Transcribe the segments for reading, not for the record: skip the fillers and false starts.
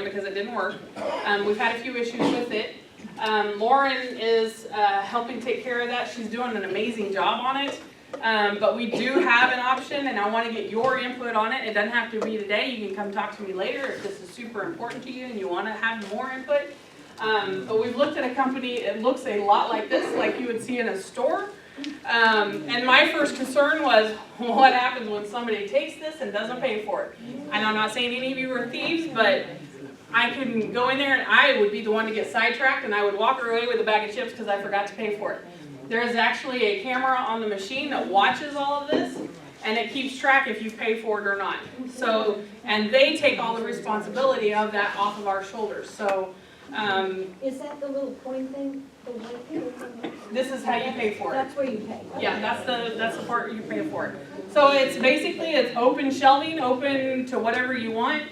it because it didn't work. We've had a few issues with it. Lauren is helping take care of that. She's doing an amazing job on it. But we do have an option, and I want to get your input on it. It doesn't have to be today. You can come talk to me later if this is super important to you and you want to have more input. But we've looked at a company, it looks a lot like this, like you would see in a store. And my first concern was, what happens when somebody takes this and doesn't pay for it? And I'm not saying any of you are thieves, but I can go in there and I would be the one to get sidetracked, and I would walk away with a bag of chips because I forgot to pay for it. There is actually a camera on the machine that watches all of this, and it keeps track if you pay for it or not. So, and they take all the responsibility of that off of our shoulders. So, is that the little coin thing? The white thing? This is how you pay for it. That's where you pay. Yeah, that's the part you pay for it. So it's basically, it's open shelving, open to whatever you want.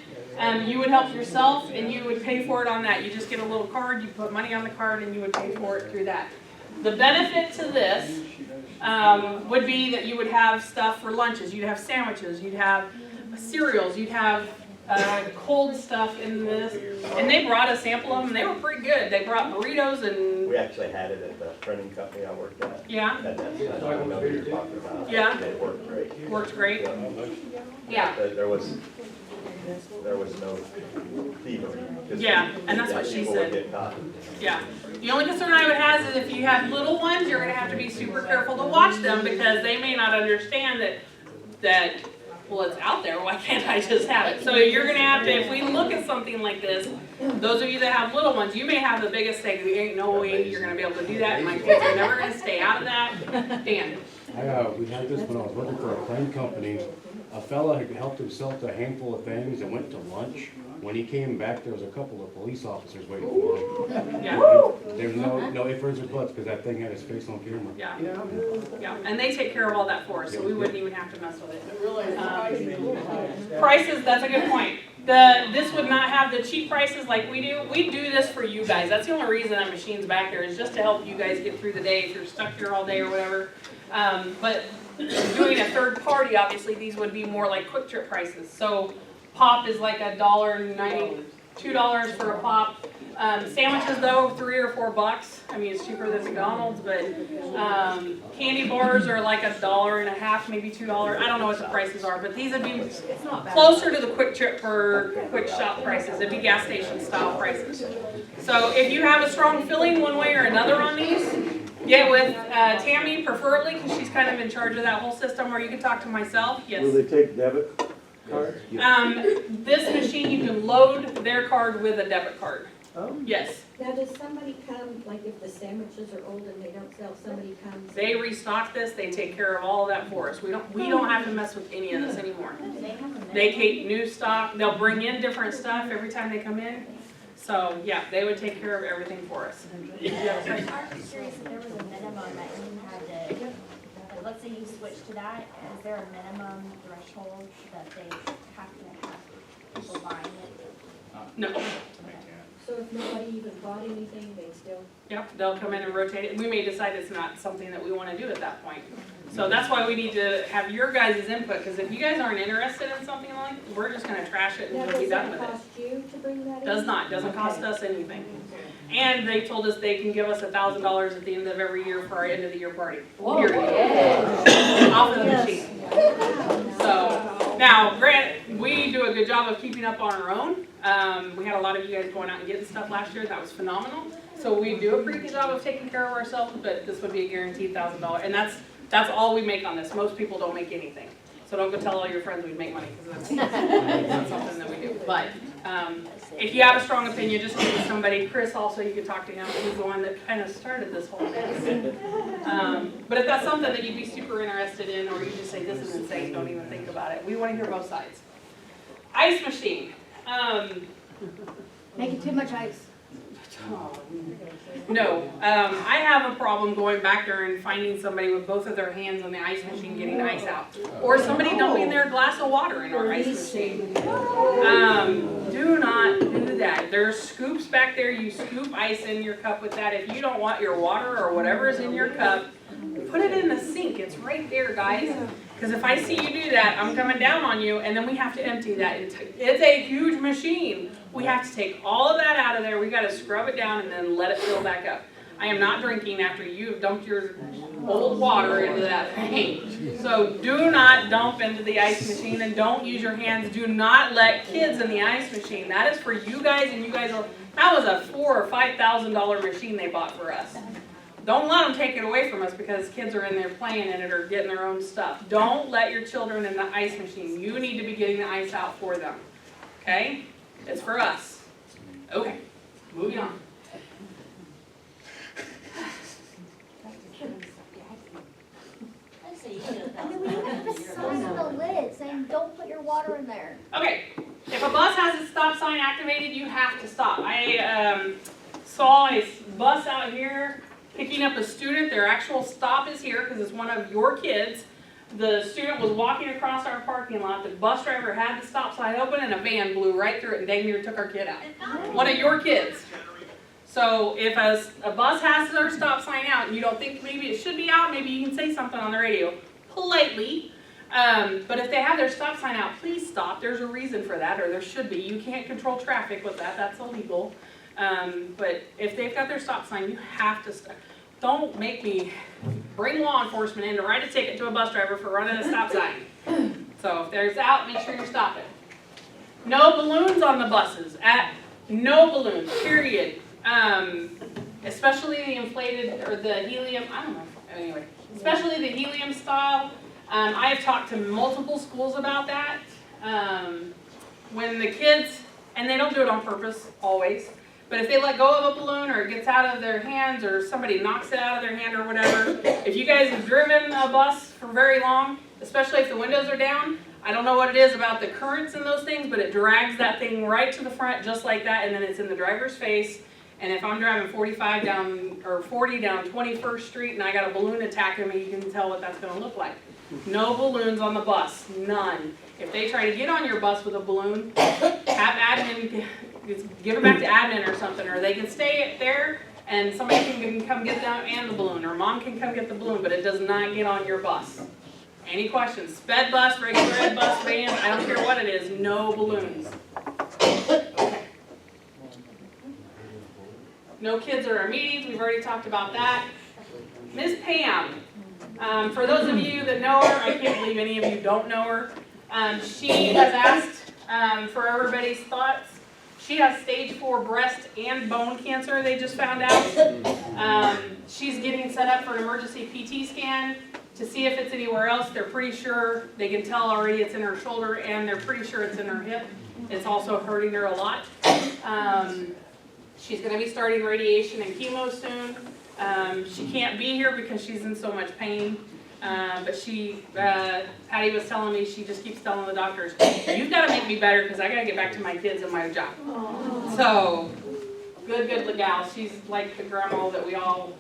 You would help yourself and you would pay for it on that. You just get a little card, you put money on the card, and you would pay for it through that. The benefit to this would be that you would have stuff for lunches. You'd have sandwiches, you'd have cereals, you'd have cold stuff in this. And they brought a sample of them. They were pretty good. They brought burritos and... We actually had it at the printing company I worked at. Yeah. And that's what I know what you're talking about. Yeah. It worked great. Worked great. Yeah. There was no thievery. Yeah, and that's what she People would said. get caught. Yeah. The only concern I would have is if you have little ones, you're going to have to be super careful to watch them because they may not understand that well, it's out there. Why can't I just have it? So you're going to have to, if we look at something like this, those of you that have little ones, you may have the biggest stake. There ain't no way you're going to be able to do that. And my kids are never going to stay out of that. Dan. We had this when I was working for a crane company. A fella had helped himself to a handful of things and went to lunch. When he came back, there was a couple of police officers waiting for him. Yeah. There's no ifs, ands, or buts because that thing had his face on camera. Yeah. Yeah. And they take care of all that for us, so we wouldn't even have to mess with it. Prices, that's a good point. This would not have the cheap prices like we do. We do this for you guys. That's the only reason that machine's back there is just to help you guys get through the day if you're stuck here all day or whatever. But doing a third party, obviously, these would be more like quick trip prices. So pop is like $1.90, $2 for a pop. Sandwiches though, $3 or $4. I mean, it's cheaper than McDonald's, but candy bars are like $1.50, maybe $2. I don't know what the prices are, but these would be closer to the quick trip or quick shop prices. It'd be gas station style prices. So if you have a strong feeling one way or another on these, get with Tammy preferably because she's kind of in charge of that whole system, or you can talk to myself. Yes. Will they take debit cards? This machine, you can load their card with a debit card. Oh. Yes. Now, does somebody come, like if the sandwiches are old and they don't sell, somebody comes? They restock this. They take care of all of that for us. We don't have to mess with any of this anymore. They take new stock. They'll bring in different stuff every time they come in. So yeah, they would take care of everything for us. I was curious if there was a minimum that you had to, like, let's say you switch to that, is there a minimum threshold that they have to have people buying it? No. So if nobody even bought anything, they still? Yep, they'll come in and rotate it. We may decide it's not something that we want to do at that point. So that's why we need to have your guys' input, because if you guys aren't interested in something like, we're just going to trash it Now, and we'll be does done that with it. cost you to bring that in? Does not, doesn't cost us anything. And they told us they can give us $1,000 at the end of every year for our end of the year party. Period. Off of the machine. So, now, granted, we do a good job of keeping up on our own. We had a lot of you guys going out and getting stuff last year. That was phenomenal. So we do a pretty good job of taking care of ourselves, but this would be a guaranteed $1,000. And that's all we make on this. Most people don't make anything. So don't go tell all your friends we make money, because that's not something that we do. But if you have a strong opinion, just get with somebody. Chris also, you can talk to him. He's the one that kind of started this whole mess. But if that's something that you'd be super interested in, or you just say, this is insane, don't even think about it. We want to hear both sides. Ice machine. Making too much ice. No, I have a problem going back there and finding somebody with both of their hands on the ice machine getting ice out. Or somebody dumping their glass of water in our ice machine. Do not do that. There's scoops back there. You scoop ice in your cup with that. If you don't want your water or whatever is in your cup, put it in the sink. It's right there, guys. Because if I see you do that, I'm coming down on you, and then we have to empty that. It's a huge machine. We have to take all of that out of there, we gotta scrub it down and then let it fill back up. I am not drinking after you've dumped your old water into that thing. So do not dump into the ice machine and don't use your hands. Do not let kids in the ice machine. That is for you guys, and you guys will, that was a $4,000 or $5,000 machine they bought for us. Don't let them take it away from us because kids are in there playing in it or getting their own stuff. Don't let your children in the ice machine. You need to be getting the ice out for them. Okay? It's for us. Okay, moving on. I mean, we have a sign on the lid saying, don't put your water in there. Okay, if a bus has a stop sign activated, you have to stop. I saw a bus out here picking up a student. Their actual stop is here because it's one of your kids. The student was walking across our parking lot. The bus driver had the stop sign open and a van blew right through it and dang near took our kid out. One of your kids. So if a bus has their stop sign out and you don't think maybe it should be out, maybe you can say something on the radio politely. But if they have their stop sign out, please stop. There's a reason for that, or there should be. You can't control traffic with that. That's illegal. But if they've got their stop sign, you have to stop. Don't make me bring law enforcement in to write a ticket to a bus driver for running a stop sign. So if there's out, make sure you stop it. No balloons on the buses. No balloons, period. Especially the inflated or the helium, I don't know, anyway. Especially the helium style. I have talked to multiple schools about that. When the kids, and they don't do it on purpose, always, but if they let go of a balloon or it gets out of their hands or somebody knocks it out of their hand or whatever, if you guys have driven a bus for very long, especially if the windows are down, I don't know what it is about the currents in those things, but it drags that thing right to the front just like that, and then it's in the driver's face. And if I'm driving 45 down, or 40 down 21st Street and I got a balloon attacking me, you can tell what that's gonna look like. No balloons on the bus, none. If they try to get on your bus with a balloon, have admin, give it back to admin or something, or they can stay there and somebody can come get them and the balloon, or mom can come get the balloon, but it does not get on your bus. Any questions? Sped bus, regular ed bus, van, I don't care what it is, no balloons. No kids at our meetings, we've already talked about that. Ms. Pam, for those of you that know her, I can't believe any of you don't know her. She has asked for everybody's thoughts. She has stage 4 breast and bone cancer, they just found out. She's getting set up for an emergency PT scan to see if it's anywhere else. They're pretty sure, they can tell already it's in her shoulder, and they're pretty sure it's in her hip. It's also hurting her a lot. She's going to be starting radiation and chemo soon. She can't be here because she's in so much pain. But Patty was telling me, she just keeps telling the doctors, you've got to make me better because I got to get back to my kids and my job. Aww. So, good gal. She's like the grandma that we all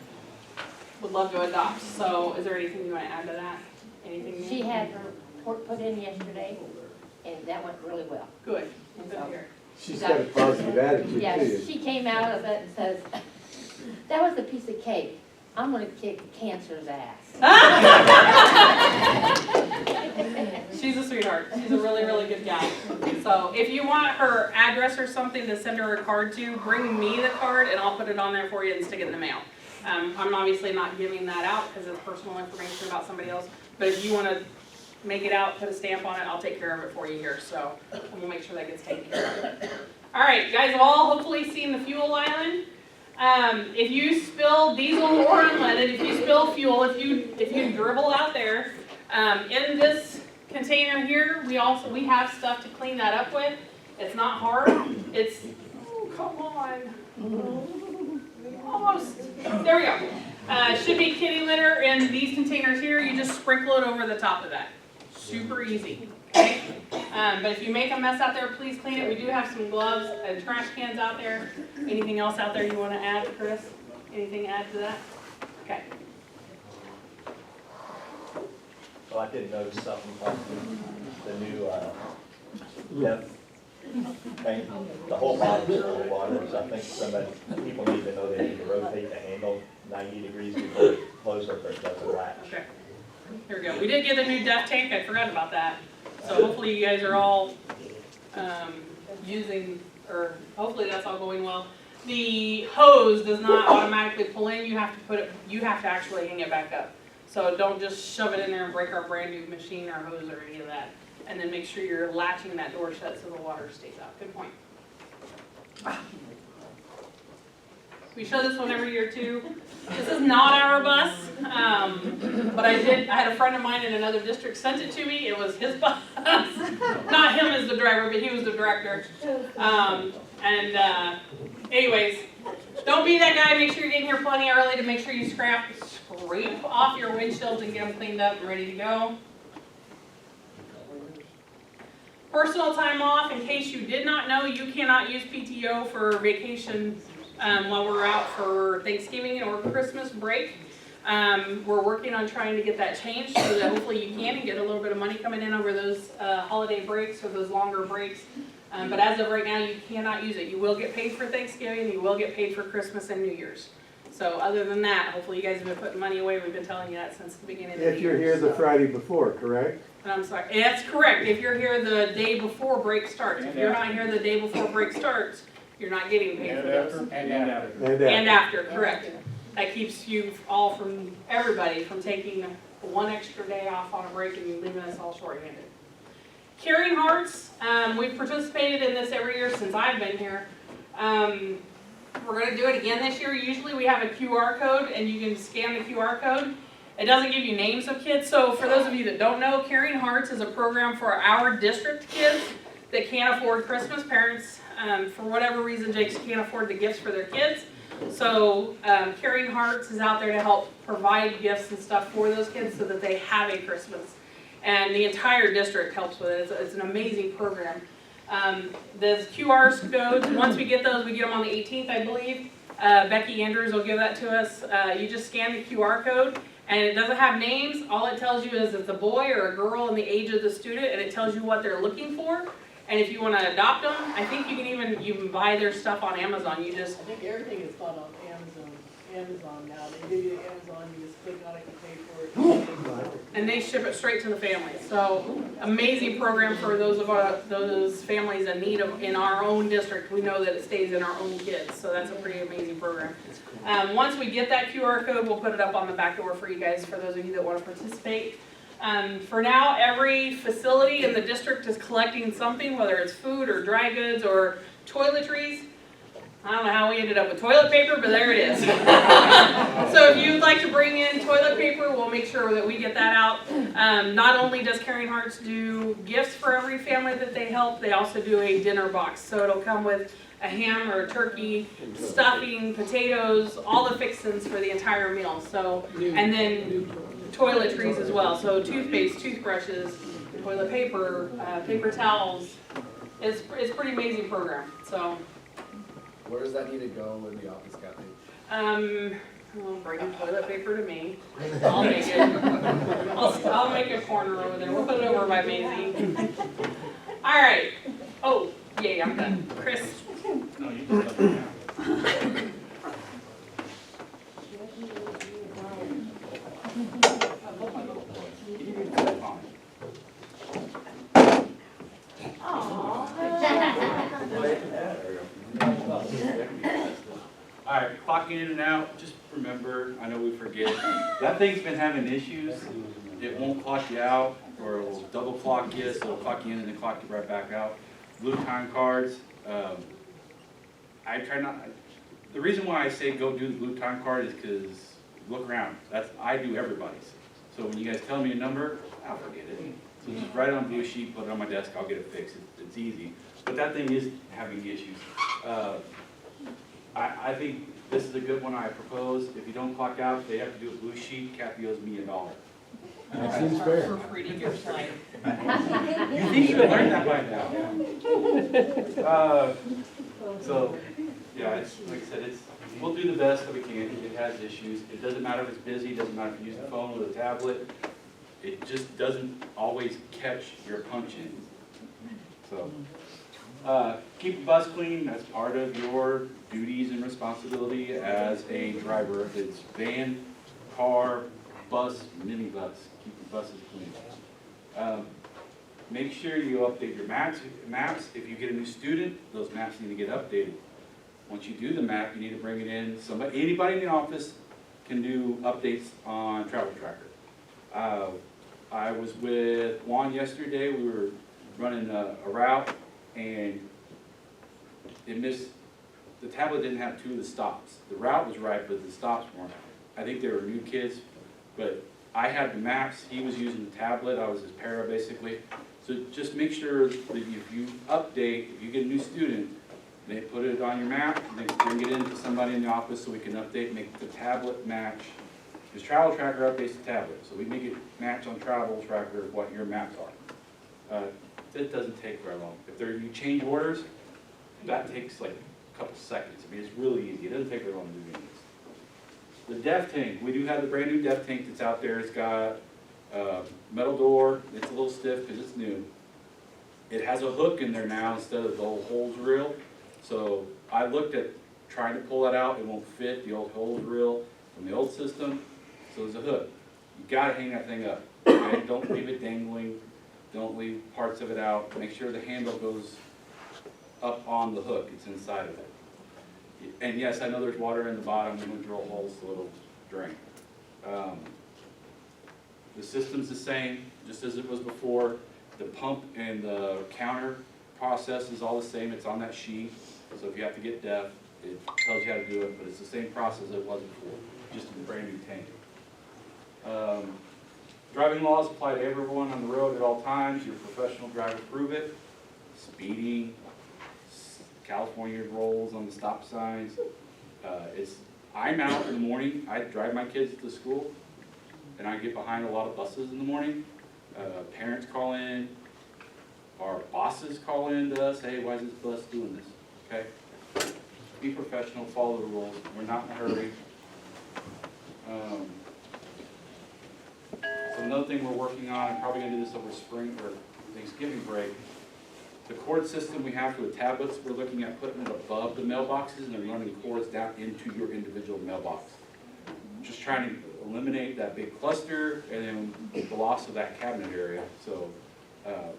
would love to adopt. So, is there anything you want to add to that? Anything new? She had her port put in yesterday, and that went really well. Good. Good to hear. She's got a positive attitude Yeah, too. she came out of it and says, that was a piece of cake. I'm gonna kick cancer's ass. She's a sweetheart. She's a really, really good gal. So if you want her address or something to send her a card to, bring me the card and I'll put it on there for you and stick it in the mail. I'm obviously not giving that out because it's personal information about somebody else, but if you want to make it out, put a stamp on it, I'll take care of it for you here. So we'll make sure that gets taken care of. All right, you guys have all hopefully seen the fuel island. If you spill diesel or unleaded, if you spill fuel, if you dribble out there, in this container here, we have stuff to clean that up with. It's not hard. It's, oh, come on. Almost. There we go. Should be kitty litter in these containers here. You just sprinkle it over the top of that. Super easy. Okay? But if you make a mess out there, please clean it. We do have some gloves and trash cans out there. Anything else out there you want to add, Chris? Anything to add to that? Okay. Well, I did notice something on the new depth tank. The whole bottom's full of water, so I think people need to know they need to rotate the handle 90 degrees before it closes or it doesn't latch. Okay. Here we go. We did get a new depth tank. I forgot about that. So hopefully you guys are all using or hopefully that's all going well. The hose does not automatically pull in, you have to actually hang it back up. So don't just shove it in there and break our brand new machine or hose or any of that. And then make sure you're latching that door shut so the water stays out. Good point. We show this one every year too. This is not our bus, but I had a friend of mine in another district sent it to me. It was his bus. Not him as the driver, but he was the director. Anyways, don't be that guy. Make sure you're getting here plenty early to make sure you scrape off your windshields and get them cleaned up and ready to go. Personal time off, in case you did not know, you cannot use PTO for vacation while we're out for Thanksgiving or Christmas break. We're working on trying to get that changed so that hopefully you can and get a little bit of money coming in over those holiday breaks or those longer breaks. But as of right now, you cannot use it. You will get paid for Thanksgiving, you will get paid for Christmas and New Year's. So other than that, hopefully you guys have been putting money away. We've been telling you that since the beginning of the year. If you're here the so. Friday before, correct? I'm sorry, that's correct. If you're here the day before break starts. If you're not here the day before break starts, you're not getting paid for those. And after, correct. That keeps you all from, everybody from taking one extra day off on a break and leaving us all short-handed. Caring Hearts, we've participated in this every year since I've been here. We're going to do it again this year. Usually we have a QR code and you can scan the QR code. It doesn't give you names of kids. So for those of you that don't know, Caring Hearts is a program for our district kids that can't afford Christmas. Parents, for whatever reason, Jakes can't afford the gifts for their kids. So Caring Hearts is out there to help provide gifts and stuff for those kids so that they have a Christmas. And the entire district helps with it. It's an amazing program. The QR codes, once we get those, we get them on the 18th, I believe. Becky Andrews will give that to us. You just scan the QR code, and it doesn't have names. All it tells you is it's a boy or a girl and the age of the student, and it tells you what they're looking for. And if you want to adopt them, I think you can buy their stuff on Amazon. You just I think everything is bought on Amazon now. They give you the Amazon, you just click on it and pay for it. and they ship it straight to the family. So amazing program for those families in need of in our own district. We know that it stays in our own kids, so that's a pretty amazing program. Once we get that QR code, we'll put it up on the back door for you guys, for those of you that want to participate. For now, every facility in the district is collecting something, whether it's food or dry goods or toiletries. I don't know how we ended up with toilet paper, but there it is. So if you'd like to bring in toilet paper, we'll make sure that we get that out. Not only does Caring Hearts do gifts for every family that they help, they also do a dinner box. So it'll come with a ham or a turkey, stuffing, potatoes, all the fixings for the entire meal. So, and then toiletries as well. So toothpaste, toothbrushes, toilet paper, paper towels. It's a pretty amazing program. So. Where does that need to go in the office, Kathy? Well, bring the toilet paper to me. I'll make it. I'll make a corner over there. We'll put it over by Maisie. All right. Oh, yay, I'm done. Chris. No, you just got it down. Alright, clocking in and out, just remember, I know we forget, that thing's been having issues. It won't clock you out, or it will double clock you, so it'll clock you in and then clock you right back out. Blue time cards, I try not, the reason why I say go do the blue time card is because look around, I do everybody's. So when you guys tell me a number, I'll forget it. So just write it on a blue sheet, put it on my desk, I'll get it fixed, it's easy. But that thing is having issues. I think this is a good one I propose. If you don't clock out, they have to do a blue sheet. Kathy owes me $1. That seems fair. For free to your slide. You think you would learn that by now. So, yeah, it's, like I said, we'll do the best that we can. It has issues. It doesn't matter if it's busy, it doesn't matter if you use the phone or the tablet. It just doesn't always catch your punch-in. So, keep the bus clean. That's part of your duties and responsibility as a driver. If it's van, car, bus, minibus, keep the buses clean. make sure you update your maps. If you get a new student, those maps need to get updated. Once you do the map, you need to bring it in. Anybody in the office can do updates on Travel Tracker. I was with Juan yesterday. We were running a route, and the tablet didn't have 2 of the stops. The route was right, but the stops weren't. I think they were new kids, but I had the maps. He was using the tablet. I was his para, basically. So just make sure that if you update, if you get a new student, they put it on your map, and they bring it in to somebody in the office so we can update, make the tablet match. Because Travel Tracker updates the tablet, so we make it match on Travel Tracker what your maps are. It doesn't take very long. If you change orders, that takes like a couple seconds. I mean, it's really easy. It doesn't take very long to do any of this. The def tank, we do have the brand new def tank that's out there. It's got a metal door. It's a little stiff because it's new. It has a hook in there now instead of the old hose reel. So I looked at trying to pull that out. It won't fit the old hose reel from the old system. So there's a hook. You gotta hang that thing up. Okay? Don't leave it dangling. Don't leave parts of it out. Make sure the handle goes up on the hook. It's inside of it. And yes, I know there's water in the bottom. We're gonna drill holes so it'll drain. The system's the same, just as it was before. The pump and the counter process is all the same. It's on that sheet. So if you have to get def, it tells you how to do it, but it's the same process as it was before, just in a brand new tank. Driving laws apply to everyone on the road at all times. Your professional driver prove it. Speeding, California rolls on the stop signs. I'm out in the morning. I drive my kids to school, and I get behind a lot of buses in the morning. Parents call in. Our bosses call in to us. Hey, why is this bus doing this? Okay. Be professional. Follow the rules. We're not in a hurry. So another thing we're working on, I'm probably going to do this over spring or Thanksgiving break. The cord system we have for the tablets, we're looking at putting it above the mailboxes and then running cords down into your individual mailbox. Just trying to eliminate that big cluster and then the loss of that cabinet area. So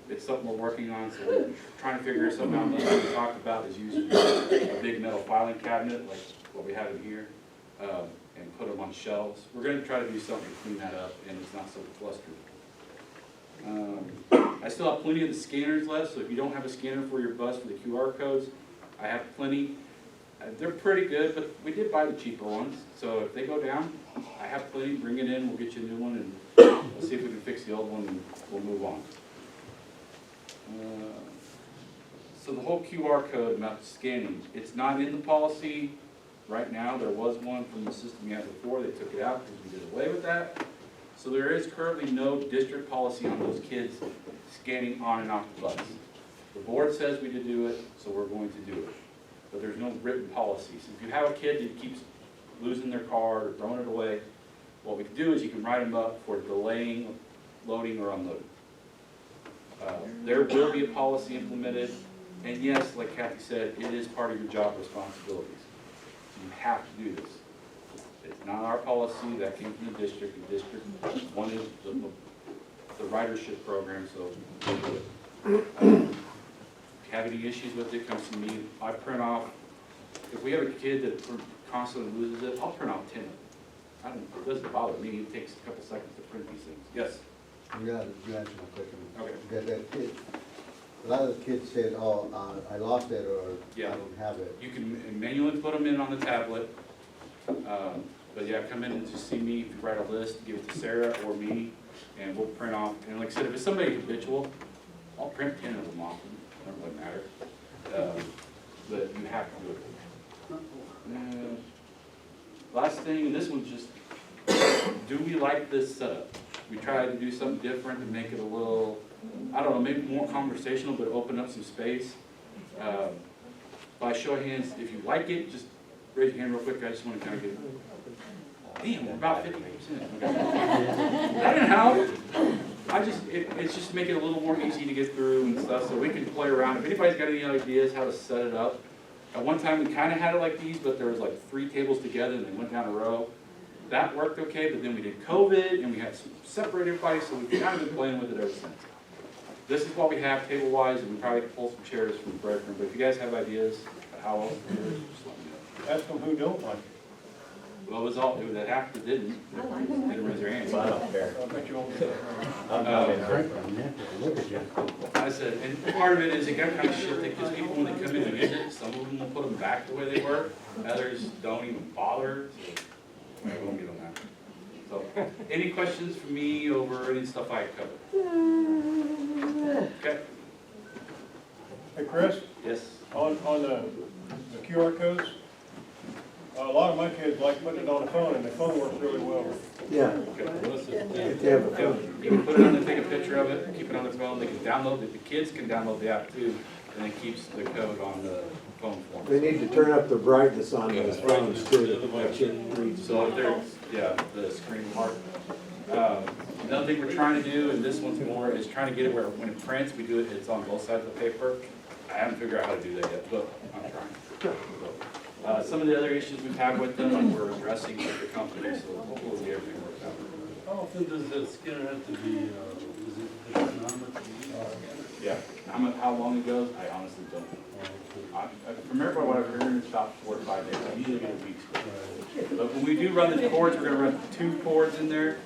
it's something we're working on. So we're trying to figure something out. Another thing we talked about is using a big metal filing cabinet like what we have in here. And put them on shelves. We're going to try to do something to clean that up and it's not so clustered. I still have plenty of the scanners left, so if you don't have a scanner for your bus for the QR codes, I have plenty. They're pretty good, but we did buy the cheaper ones, so if they go down, I have plenty. Bring it in, we'll get you a new one, and we'll see if we can fix the old one, and we'll move on. So the whole QR code about scanning, it's not in the policy. Right now, there was one from the system we had before. They took it out because we did away with that. So there is currently no district policy on those kids scanning on and off the bus. The board says we did do it, so we're going to do it. But there's no written policy. So if you have a kid that keeps losing their card or throwing it away, what we can do is you can write them up for delaying loading or unloading. There will be a policy implemented. And yes, like Kathy said, it is part of your job responsibilities. You have to do this. It's not our policy, that came from the district. The district wanted the ridership program, so we do it. If you have any issues with it, comes to me. I print off, if we have a kid that constantly loses it, I'll print off 10 of them. It doesn't bother me, it takes a couple seconds to print these things. Yes? You answered my question. Okay. That kid, a lot of the kids said, oh, I lost it or Yeah. I don't have it. You can manually put them in on the tablet. But yeah, come in and just see me. If you write a list, give it to Sarah or me, and we'll print off. And like I said, if it's somebody habitual, I'll print 10 of them off. It doesn't really matter. But you have to do it. Last thing, and this one's just, do we like this setup? We tried to do something different to make it a little, I don't know, maybe more conversational, but open up some space. By show of hands, if you like it, just raise your hand real quick. I just want to kind of get, damn, we're about 50%. Okay. That didn't help. It's just make it a little more easy to get through and stuff, so we can play around. If anybody's got any ideas how to set it up, at one time we kind of had it like these, but there was like 3 tables together and they went down a row. That worked okay, but then we did COVID and we had to separate everybody, so we've kind of been playing with it ever since. this is what we have table-wise, and we probably pull some chairs from the break room, but if you guys have ideas how else to do it, just let me know. Ask them who don't like it. Well, it was all, that half that didn't raise their hands. Well, I don't care. I bet you won't. I'm not in there. Look at you. I said, and part of it is it got kind of shifted, because people, when they come in and use it, some of them will put them back the way they were, others don't even bother, so, I won't get on that. So, any questions for me over any stuff I covered? Okay? Hey, Chris, Yes? on the QR codes, a lot of my kids like putting it on the phone, and the phone works really well. Yeah. If they have a Yeah, phone. you can put it on there, take a picture of it, keep it on their phone, they can download it, the kids can download the app too, and it keeps the code on the phone form. They need to turn up the brightness on those phones too, to make it read. So if there's, yeah, the screen part. Another thing we're trying to do, and this one's more, is trying to get it where when it prints, we do it, it's on both sides of the paper. I haven't figured out how to do that yet, but I'm trying. So, some of the other issues we've had with them, we're addressing with the company, so hopefully we'll get everything worked out. How often does the scanner have to be, is it economic? Yeah, how long it goes, I honestly don't. From everybody, what I've heard, it's about 4 to 5 days, I usually get a week's worth. But when we do run the cords, we're gonna run 2 cords in there,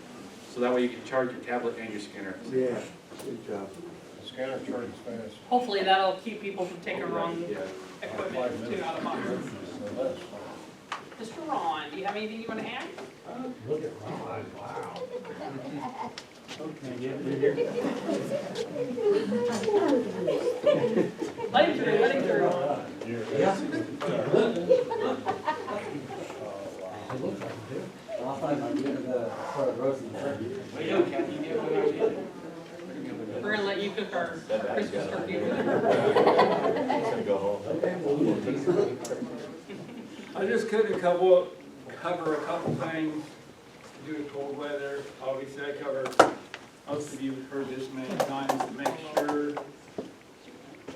so that way you can charge your tablet and your scanner. Yeah, good job. The scanner charges fast. Hopefully that'll keep people from taking wrong Yeah. equipment too out of boxes. Mr. Ron, do you have anything you want to add? Look at Ron, wow. Let him through, let him through. We're gonna let you cook our Christmas turkey. Go home. I just cover a couple things due to cold weather. Obviously, I cover, most of you have heard this many times, to make sure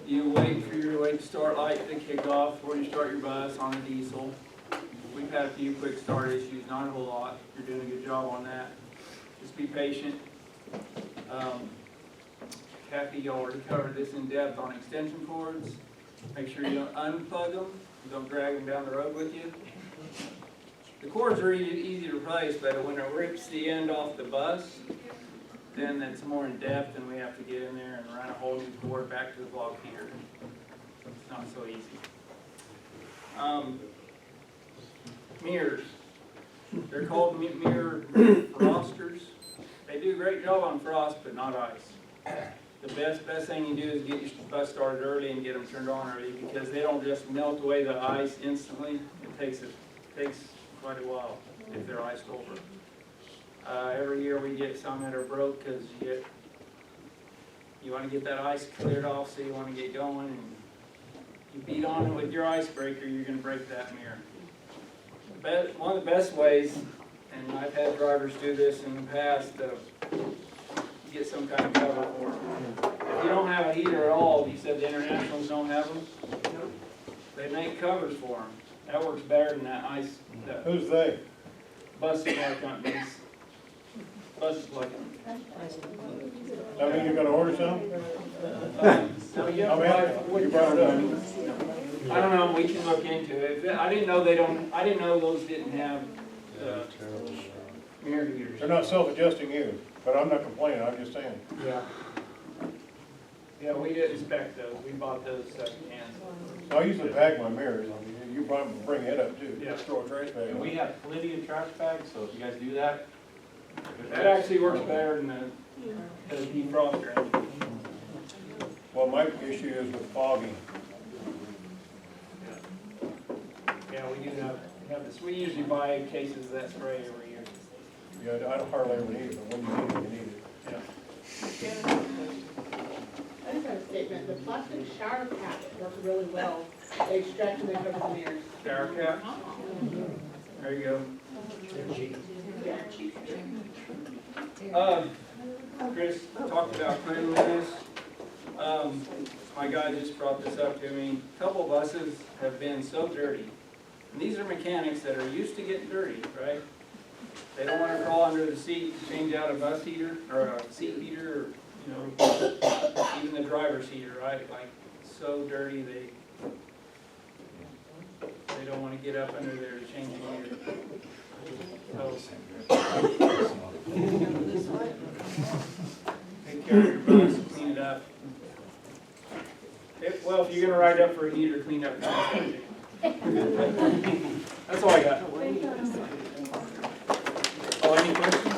you wait for your late start light to kick off before you start your bus on a diesel. We've had a few quick start issues, not a whole lot. You're doing a good job on that. Just be patient. Kathy already covered this in depth on extension cords. Make sure you don't unplug them. Don't drag them down the road with you. The cords are easy to replace, but when it rips the end off the bus, then it's more in depth and we have to get in there and run a whole new cord back to the block heater. It's not so easy. Mirrors. They're called mirror frosters. They do a great job on frost, but not ice. The best thing you do is get your bus started early and get them turned on early, because they don't just melt away the ice instantly. It takes quite a while if they're iced over. Every year we get some that are broke because you want to get that ice cleared off, so you want to get going, and you beat on it with your icebreaker, you're going to break that mirror. One of the best ways, and I've had drivers do this in the past, get some kind of cover for them. If you don't have a heater at all, you said the internationals don't have them, they make covers for them. That works better than that ice. Who's they? Bus supply companies. Bus supply I mean, you're gonna order some? companies. You brought it up. I don't know, we can look into it. I didn't know those didn't have mirror heaters. They're not self-adjusting either, but I'm not complaining, I'm just saying. Yeah. Yeah, we did inspect those. We bought those secondhand. I usually bag my mirrors, you probably bring it up too, Yeah. just throw a trash bag And on we it. have plenty of trash bags, so if you guys do that. That actually works better than the defroster engine. Well, my issue is with fogging. Yeah, we do have this. We usually buy cases of that spray every year. Yeah, I don't hardly ever need it, but when you need it, you need it. Yeah. I just have a statement, the plastic shower caps work really well. They stretch and they cover the mirrors. Shower cap. There you go. Chris talked about cleanliness. My guy just brought this up to me. A couple buses have been so dirty. And these are mechanics that are used to getting dirty, right? They don't want to crawl under the seat to change out a bus heater or a seat heater or you know, even the driver's heater, right? Like, so dirty, they don't wanna get up under there to change the heater. So, take care of your bus, clean it up. Well, if you're gonna ride up for a heater, clean up. That's all I got. Oh, any questions?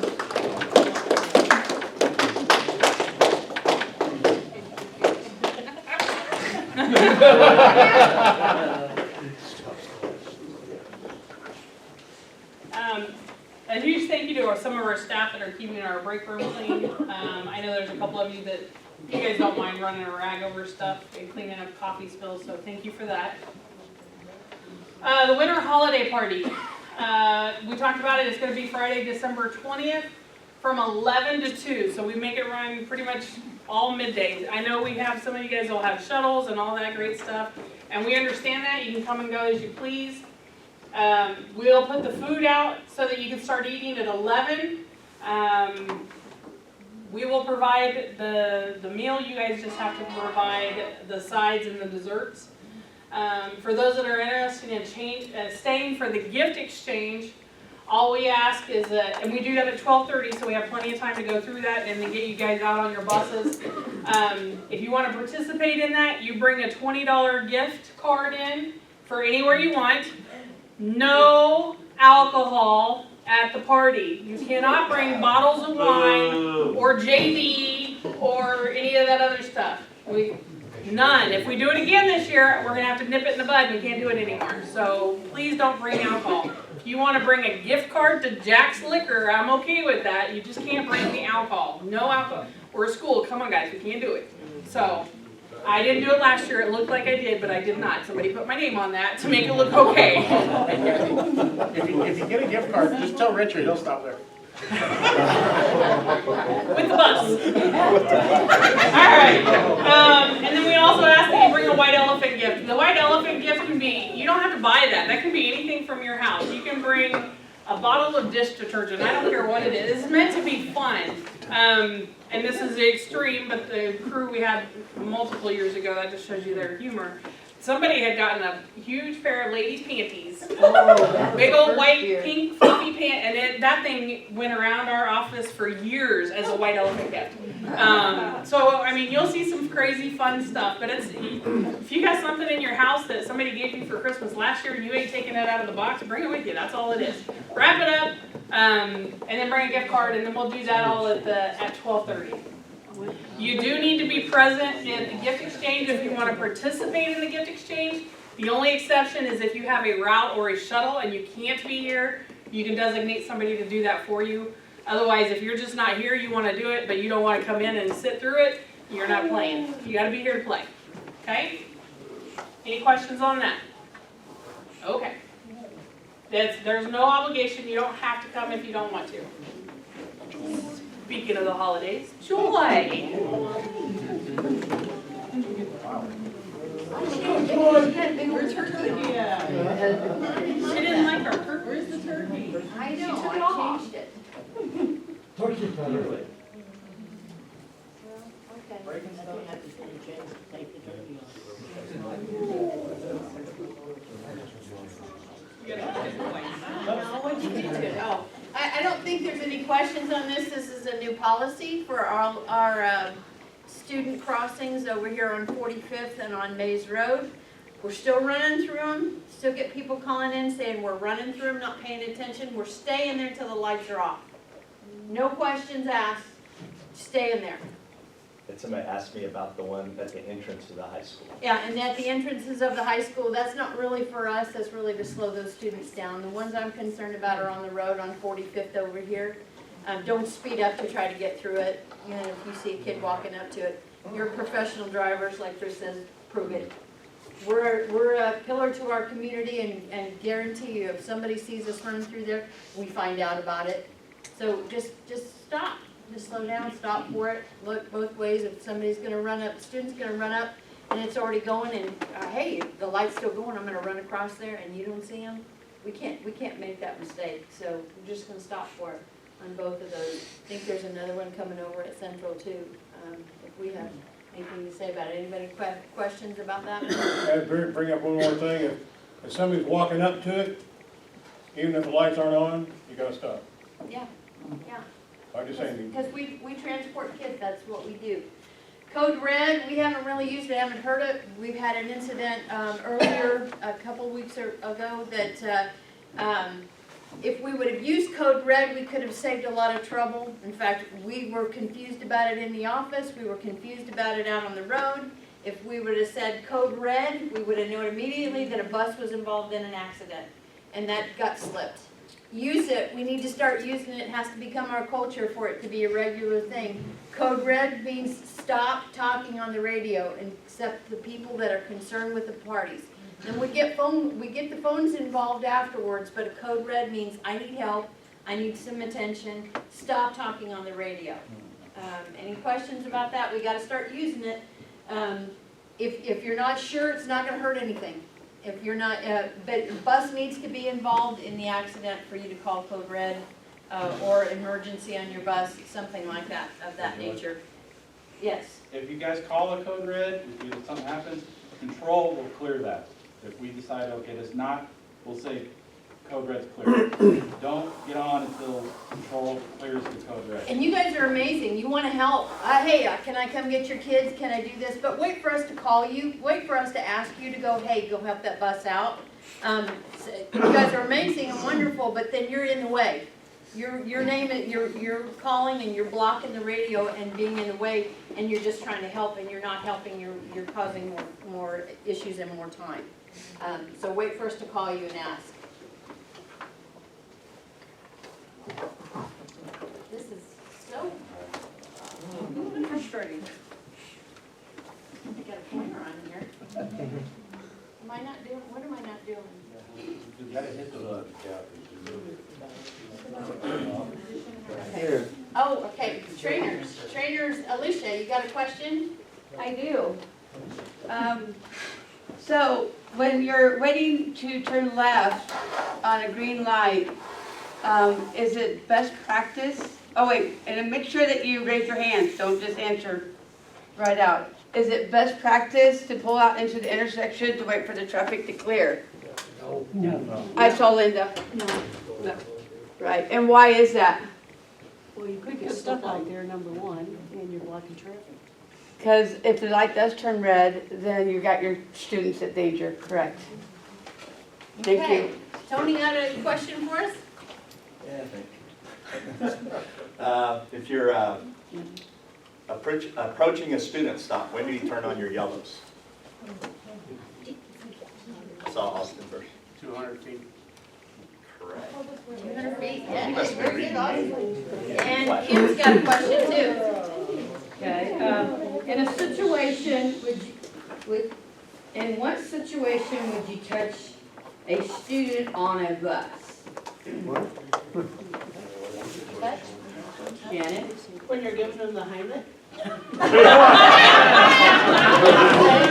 A huge thank you to some of our staff that are keeping our break room clean. I know there's a couple of you that you guys don't mind running a rag over stuff and cleaning up coffee spills, so thank you for that. The winter holiday party. We talked about it. It's going to be Friday, December 20th from 11 to 2. So we make it run pretty much all middays. I know we have some of you guys will have shuttles and all that great stuff. And we understand that. You can come and go as you please. We'll put the food out so that you can start eating at 11. We will provide the meal. You guys just have to provide the sides and the desserts. For those that are interested in staying for the gift exchange, all we ask is that, and we do that at 12:30, so we have plenty of time to go through that and then get you guys out on your buses. If you want to participate in that, you bring a $20 gift card in for anywhere you want. No alcohol at the party. You cannot bring bottles of wine or JV or any of that other stuff. None. If we do it again this year, we're going to have to nip it in the bud. We can't do it anymore. So please don't bring alcohol. If you want to bring a gift card to Jack's Liquor, I'm okay with that. You just can't bring the alcohol. No alcohol. We're a school. Come on, guys. We can't do it. So I didn't do it last year. It looked like I did, but I did not. Somebody put my name on that to make it look okay. If you get a gift card, just tell Richard, he'll stop there. With the bus. Alright. And then we also ask that you bring a white elephant gift. The white elephant gift can be, you don't have to buy that. That can be anything from your house. You can bring a bottle of dish detergent. I don't care what it is. It's meant to be fun. And this is the extreme, but the crew we had multiple years ago, that just shows you their humor. Somebody had gotten a huge pair of ladies' panties, big old white, pink, fluffy pant, and that thing went around our office for years as a white elephant gift. So, I mean, you'll see some crazy fun stuff, but if you got something in your house that somebody gave you for Christmas last year and you ain't taking it out of the box, bring it with you. That's all it is. Wrap it up, and then bring a gift card, and then we'll do that all at 12:30. You do need to be present in the gift exchange if you want to participate in the gift exchange. The only exception is if you have a route or a shuttle and you can't be here, you can designate somebody to do that for you. Otherwise, if you're just not here, you want to do it, but you don't want to come in and sit through it, you're not playing. You got to be here to play. Okay? Any questions on that? Okay. There's no obligation. You don't have to come if you don't want to. Speaking of the holidays, joy. Where's her turkey? Yeah. She didn't like her turkey. Where's the turkey? I know, She took it I off. changed it. Turkey cutter. Okay. Oh, I don't think there's any questions on this. This is a new policy for our student crossings over here on 45th and on Mays Road. We're still running through them. Still get people calling in saying we're running through them, not paying attention. We're staying there till the lights are off. No questions asked. Stay in there. Somebody asked me about the one at the entrance to the high school. Yeah, and at the entrances of the high school, that's not really for us, that's really to slow those students down. The ones I'm concerned about are on the road on 45th over here. Don't speed up to try to get through it. You know, if you see a kid walking up to it, you're professional drivers, like Chris says, prove it. We're a pillar to our community and guarantee you, if somebody sees us running through there, we find out about it. So just stop. Just slow down, stop for it, look both ways. If somebody's going to run up, the student's going to run up and it's already going and, hey, the light's still going, I'm going to run across there and you don't see them, we can't make that mistake. So we're just going to stop for it on both of those. I think there's another one coming over at Central too. if we have anything to say about it. Anybody questions about that? I'd bring up one more thing, if somebody's walking up to it, even if the lights aren't on, you gotta stop. Yeah, yeah. I'm just saying, Because we transport kids, that's what we do. Code Red, we haven't really used it, haven't heard it. We've had an incident earlier, a couple weeks ago, that if we would have used Code Red, we could have saved a lot of trouble. In fact, we were confused about it in the office, we were confused about it out on the road. If we would have said Code Red, we would have known immediately that a bus was involved in an accident, and that got slipped. Use it, we need to start using it, it has to become our culture for it to be a regular thing. Code Red means stop talking on the radio and except the people that are concerned with the parties. Then we get the phones involved afterwards, but a Code Red means I need help, I need some attention, stop talking on the radio. Any questions about that? We gotta start using it. If you're not sure, it's not gonna hurt anything. If you're not, but the bus needs to be involved in the accident for you to call Code Red, or emergency on your bus, something like that, of that nature. Yes? If you guys call a code red, if something happens, control will clear that. If we decide, okay, that's not, we'll say code red's clear. Don't get on until control clears the code red. And you guys are amazing, you wanna help. Hey, can I come get your kids, can I do this? But wait for us to call you, wait for us to ask you to go, hey, go help that bus out. You guys are amazing and wonderful, but then you're in the way. Your name, you're calling and you're blocking the radio and being in the way, and you're just trying to help and you're not helping, you're causing more issues and more time. So wait for us to call you and ask. This is so frustrating. I got a camera on here. Am I not doing, what am I not doing? You gotta hit the button, Okay. Oh, okay, trainers, Alicia, you got a question? I do. So when you're waiting to turn left on a green light, is it best practice? Oh wait, and then make sure that you raise your hands, don't just answer right out. Is it best practice to pull out into the intersection to wait for the traffic to clear? No. I saw Linda. No. Right, and why is that? Well, you could get stuck out there, number one, and you're blocking traffic. Because if the light does turn red, then you got your students at danger, correct? Thank Okay. you. Tony got a question for us? Yeah, thank you. If you're approaching a student stop, when do you turn on your yellows? Saw Austin first. 200 feet. Correct. 200 feet, You yeah, must be very reading. good, Austin. And Kim's got a question too. Okay, in a situation, in what situation would you touch a student on a bus? Touch? Janet? When you're giving them the Heimlich?